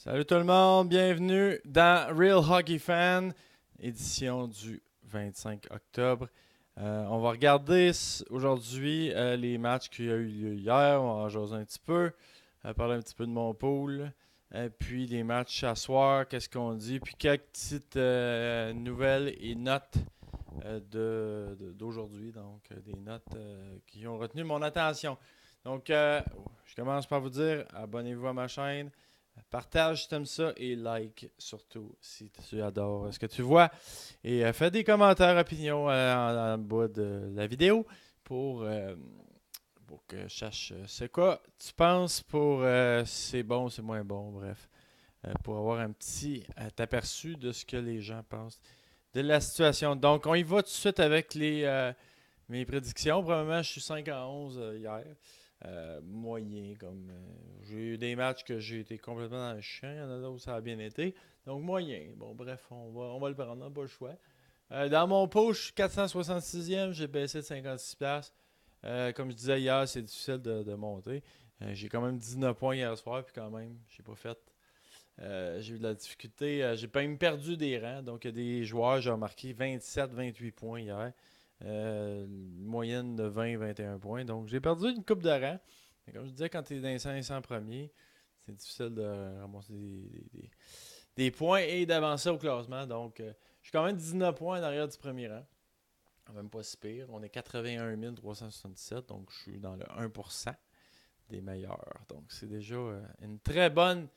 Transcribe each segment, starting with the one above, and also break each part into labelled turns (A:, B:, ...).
A: Salut tout le monde, bienvenue dans Real Hockey Fan, édition du 25 octobre. On va regarder aujourd'hui les matchs qu'il y a eu lieu hier, on va en jaser un petit peu, parler un petit peu de mon pool, puis les matchs à soir, qu'est-ce qu'on dit, puis quelques petites nouvelles et notes d'aujourd'hui, donc des notes qui ont retenu mon attention. Donc, je commence par vous dire, abonnez-vous à ma chaîne. Partage si tu aimes ça et like surtout si tu adores ce que tu vois. Et fais des commentaires, opinions en bas de la vidéo pour, euh, pour que je sache c'est quoi tu penses pour c'est bon, c'est moins bon, bref. Pour avoir un petit aperçu de ce que les gens pensent de la situation. Donc, on y va tout de suite avec mes prédictions. Probablement, je suis 5 à 11 hier. Moyen, comme j'ai eu des matchs que j'ai été complètement dans le champ, il y en a d'autres où ça a bien été. Donc, moyen. Bon, bref, on va le prendre, on n'a pas le choix. Dans mon pool, je suis 466e, j'ai baissé de 56$. Comme je disais hier, c'est difficile de monter. J'ai quand même 19 points hier soir, puis quand même, j'ai pas fait. J'ai eu de la difficulté. J'ai pas même perdu des rangs. Donc, il y a des joueurs, j'ai remarqué 27-28 points hier. Une moyenne de 20-21 points. Donc, j'ai perdu une coupe de rangs. Mais comme je disais, quand tu es dans les 500 premiers, c'est difficile de ramasser des points et d'avancer au classement. Donc, je suis quand même 19 points en arrière du premier rang. Même pas si pire. On est 81 377. Donc, je suis dans le 1% des meilleurs. Donc, c'est déjà une très bonne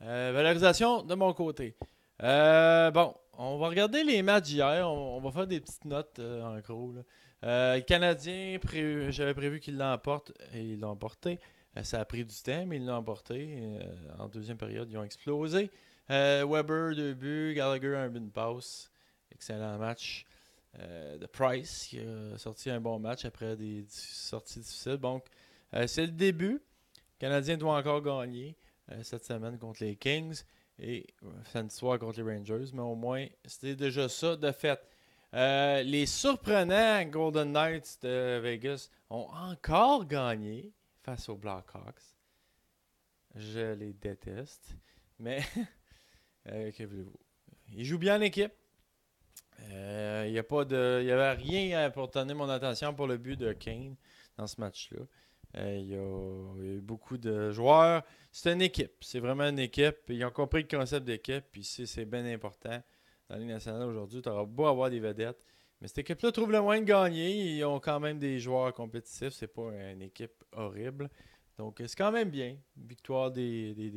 A: valorisation de mon côté. Bon, on va regarder les matchs d'hier. On va faire des petites notes en gros. Là. Le Canadien, j'avais prévu qu'il l'emporte et ils l'ont emporté. Ça a pris du temps, mais ils l'ont emporté. En deuxième période, ils ont explosé. Weber, 2 buts. Gallagher, un but de passe. Excellent match de Price qui a sorti un bon match après des sorties difficiles. Donc, c'est le début. Le Canadien doit encore gagner cette semaine contre les Kings et samedi soir contre les Rangers, mais au moins c'était déjà ça de fait. Les surprenants Golden Knights de Vegas ont encore gagné face aux Blackhawks. Je les déteste, mais que voulez-vous? Ils jouent bien en équipe. Il n'y avait rien pour tenir mon attention pour le but de Kane dans ce match-là. Il y a eu beaucoup de joueurs. C'est une équipe. C'est vraiment une équipe. Ils ont compris le concept d'équipe. Puis c'est bien important. Dans la Ligue nationale aujourd'hui, tu auras beau avoir des vedettes. Mais cette équipe-là trouve le moyen de gagner. Ils ont quand même des joueurs compétitifs. C'est pas une équipe horrible. Donc c'est quand même bien. Victoire des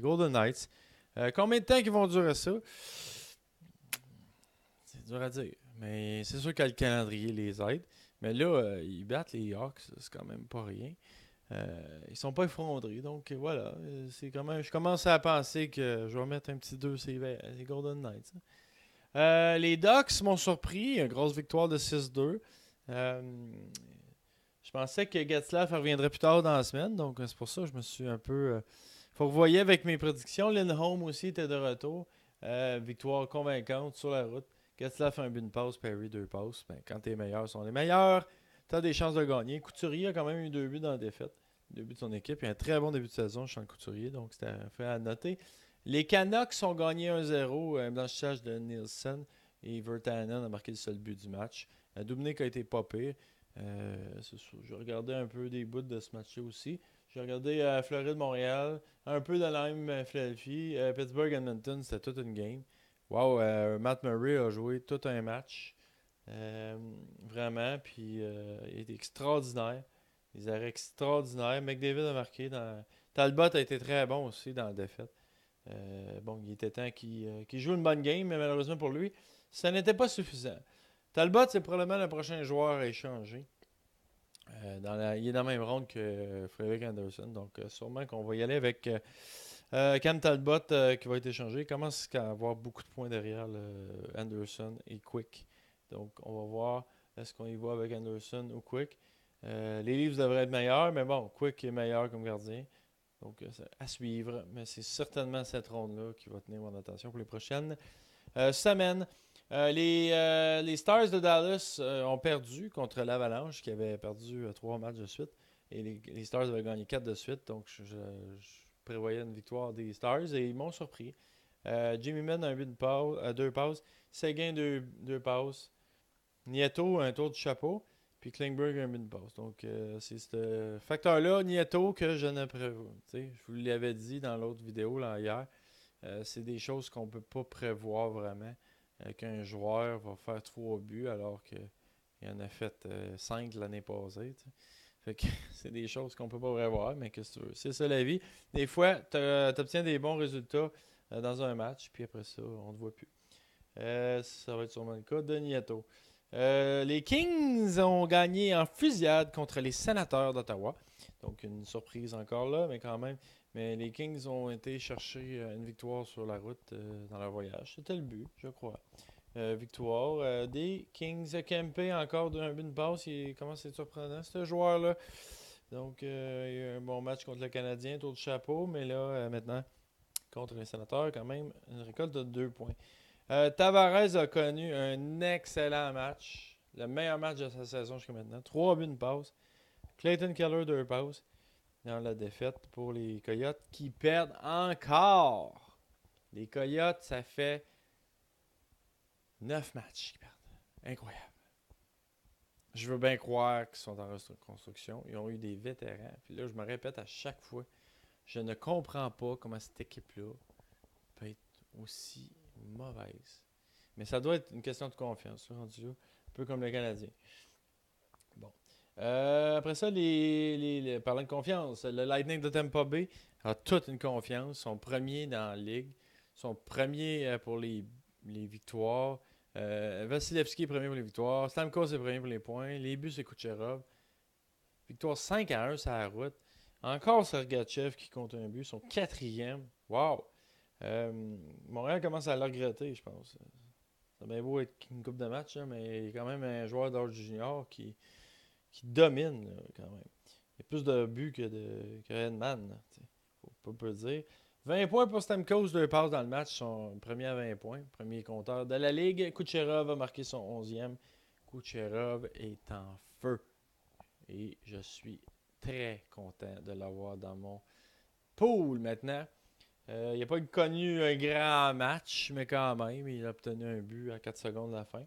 A: Golden Knights. Combien de temps ils vont durer ça? C'est dur à dire. Mais c'est sûr que le calendrier les aide. Mais là, ils battent les Hawks, c'est quand même pas rien. Ils sont pas effondrés, donc voilà. C'est quand même, je commence à penser que je vais mettre un petit 2 sur les Golden Knights. Les Ducks m'ont surpris, une grosse victoire de 6-2. Euh, je pensais que Getzlaff reviendrait plus tard dans la semaine, donc c'est pour ça que je me suis un peu. Faut que vous voyez avec mes prédictions. Lindholm aussi était de retour. Victoire convaincante sur la route. Getzlaff a un but de passe, Perry deux passes. Ben, quand tes meilleurs sont les meilleurs, tu as des chances de gagner. Couturier a quand même eu 2 buts dans la défaite. 2 buts de son équipe. Il a un très bon début de saison, Sean Couturier, donc c'était fait à noter. Les Canucks ont gagné 1-0, un blanchissage de Nielsen. Et Virtanen a marqué le seul but du match. Dubnik a été pas pire. J'ai regardé un peu des bouts de ce match-là aussi. J'ai regardé Floride-Montréal, un peu de Lime Philadelphie, Pittsburgh-Edmonton, c'était toute une game. Wow, Matt Murray a joué tout un match. Vraiment, puis il était extraordinaire. Des arrêts extraordinaires. McDavid a marqué. Talbot a été très bon aussi dans la défaite. Bon, il était temps qu'il joue une bonne game, mais malheureusement pour lui, ça n'était pas suffisant. Talbot, c'est probablement le prochain joueur à échanger. Il est dans la même ronde que Frederick Anderson, donc sûrement qu'on va y aller avec Cam Talbot qui va être échangé. Il commence à avoir beaucoup de points derrière Anderson et Quick. Donc on va voir est-ce qu'on y va avec Anderson ou Quick. Les Leafs devraient être meilleurs, mais bon, Quick est meilleur comme gardien. Donc c'est à suivre, mais c'est certainement cette ronde-là qui va tenir mon attention pour les prochaines semaines. Les Stars de Dallas ont perdu contre l'Avalanche qui avait perdu 3 matchs de suite. Et les Stars avaient gagné 4 de suite. Donc je prévoyait une victoire des Stars et ils m'ont surpris. Jimmy Mann a deux passes. Seguin, deux passes. Nieto, un tour du chapeau. Puis Klingberg, un but de passe. Donc, c'est ce facteur-là, Nieto, que je ne prévois. Je vous l'avais dit dans l'autre vidéo là, hier. C'est des choses qu'on ne peut pas prévoir vraiment. Qu'un joueur va faire 3 buts alors qu'il en a fait 5 l'année passée. T'sais. Fait que c'est des choses qu'on ne peut pas prévoir, mais qu'est-ce que tu veux? C'est ça la vie. Des fois, tu obtiens des bons résultats dans un match, puis après ça, on ne te voit plus. Ça va être sûrement le cas de Nieto. Les Kings ont gagné en fusillade contre les Sénateurs d'Ottawa. Donc, une surprise encore là, mais quand même. Mais les Kings ont été chercher une victoire sur la route dans leur voyage. C'était le but, je crois. Victoire des Kings. Kempe, encore d'un but de passe. Comment c'est surprenant, ce joueur-là. Donc, il y a eu un bon match contre le Canadien, tour de chapeau. Mais là, maintenant, contre les Sénateurs, quand même, une récolte de 2 points. Tavares a connu un excellent match. Le meilleur match de sa saison jusqu'à maintenant. 3 buts, une passe. Clayton Keller, 2 passes. Dans la défaite pour les Coyotes qui perdent encore. Les Coyotes, ça fait 9 matchs qu'ils perdent. Incroyable. Je veux bien croire qu'ils sont en reconstruction. Ils ont eu des vétérans. Puis là, je me répète à chaque fois, je ne comprends pas comment cette équipe-là peut être aussi mauvaise. Mais ça doit être une question de confiance, rendu là, un peu comme le Canadien. Bon. Après ça, parlant de confiance, le Lightning de Tampa Bay a toute une confiance. Ils sont premiers dans la ligue. Ils sont premiers pour les victoires. Vasilevski est premier pour les victoires. Stamkos est premier pour les points. Les buts, c'est Kucherov. Victoire 5-1 sur la route. Encore Sergachev qui compte un but. Ils sont quatrième. Wow! Montréal commence à le regretter, je pense. Ça bien beau être une coupe de match, là, mais il y a quand même un joueur d'âge junior qui domine là, quand même. Il y a plus de buts que Redman. Faut pas le dire. 20 points pour Stamkos, 2 passes dans le match. Son premier à 20 points. Premier compteur de la Ligue. Kucherov a marqué son 11e. Kucherov est en feu. Et je suis très content de l'avoir dans mon pool maintenant. Il n'a pas connu un grand match, mais quand même, il a obtenu un but à 4 secondes de la fin.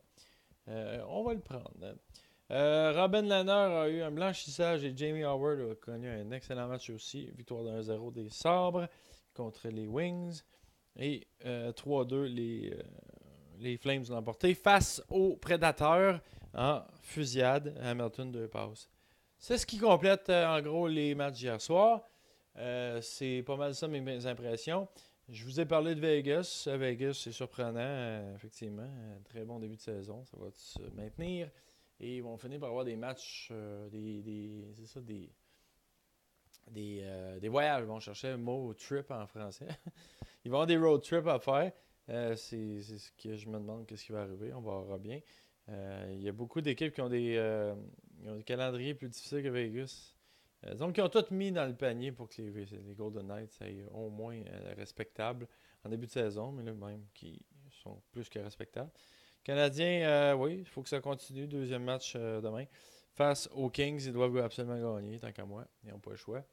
A: On va le prendre. Robin Lehner a eu un blanchissage et Jamie Howard a connu un excellent match aussi. Victoire de 1-0 des Sabres contre les Wings. Et 3-2, les Flames l'ont emporté face aux Prédateurs en fusillade. Hamilton, 2 passes. C'est ce qui complète en gros les matchs d'hier soir. C'est pas mal ça mes impressions. Je vous ai parlé de Vegas. Vegas, c'est surprenant, effectivement. Très bon début de saison. Ça va se maintenir. Et ils vont finir par avoir des matchs, des voyages. Ils vont chercher le mot trip en français. Ils vont avoir des road trips à faire. C'est ce que je me demande qu'est-ce qui va arriver. On va voir bien. Il y a beaucoup d'équipes qui ont des calendriers plus difficiles que Vegas. Donc, ils ont tout mis dans le panier pour que les Golden Knights soient au moins respectables en début de saison, mais là même qui sont plus que respectables. Canadiens, oui, il faut que ça continue. Deuxième match demain. Face aux Kings, ils doivent absolument gagner, tant qu'à moi. Ils n'ont pas le choix.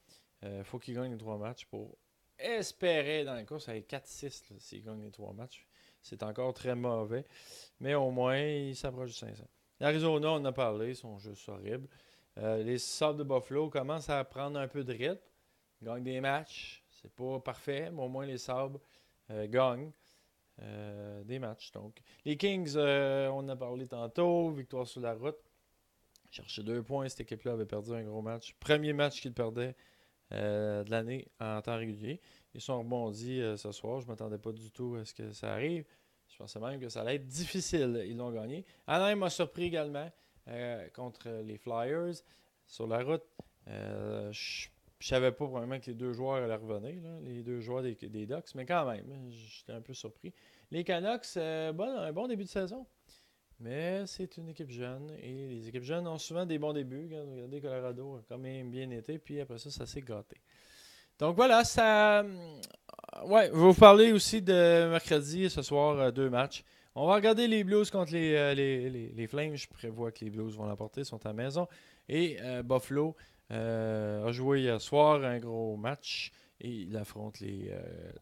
A: Il faut qu'ils gagnent les 3 matchs pour espérer dans la course avec 4-6 s'ils gagnent les 3 matchs. C'est encore très mauvais. Mais au moins, ils s'approchent du 500. L'Arizona, on en a parlé, ils sont juste horribles. Les Sabres de Buffalo commencent à prendre un peu de rythme. Ils gagnent des matchs. C'est pas parfait, mais au moins les Sabres gagnent des matchs. Donc, les Kings, on en a parlé tantôt. Victoire sur la route. Chercher 2 points. Cette équipe-là avait perdu un gros match. Premier match qu'ils perdaient de l'année en temps régulier. Ils sont rebondis ce soir. Je ne m'attendais pas du tout à ce que ça arrive. Je pensais même que ça allait être difficile. Ils l'ont gagné. Anaheim m'a surpris également contre les Flyers sur la route. Je savais pas probablement que les 2 joueurs allaient revenir, là, les 2 joueurs des Ducks, mais quand même, j'étais un peu surpris. Les Canucks, un bon début de saison. Mais c'est une équipe jeune et les équipes jeunes ont souvent des bons débuts. Regardez, Colorado a quand même bien été, puis après ça s'est gâté. Donc voilà, ça. Ouais, je vais vous parler aussi de mercredi, ce soir, 2 matchs. On va regarder les Blues contre les Flames. Je prévois que les Blues vont l'emporter, ils sont à la maison. Et Buffalo a joué hier soir un gros match. et il affronte les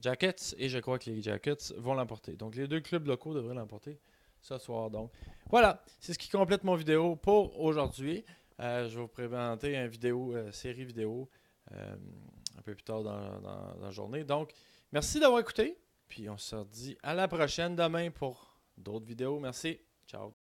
A: Jackets. Et je crois que les Jackets vont l'emporter. Donc les deux clubs locaux devraient l'emporter ce soir. Donc voilà, c'est ce qui complète mon vidéo pour aujourd'hui. Je vais vous présenter une vidéo, série vidéo un peu plus tard dans la journée. Donc merci d'avoir écouté. Puis on se dit à la prochaine demain pour d'autres vidéos. Merci. Ciao.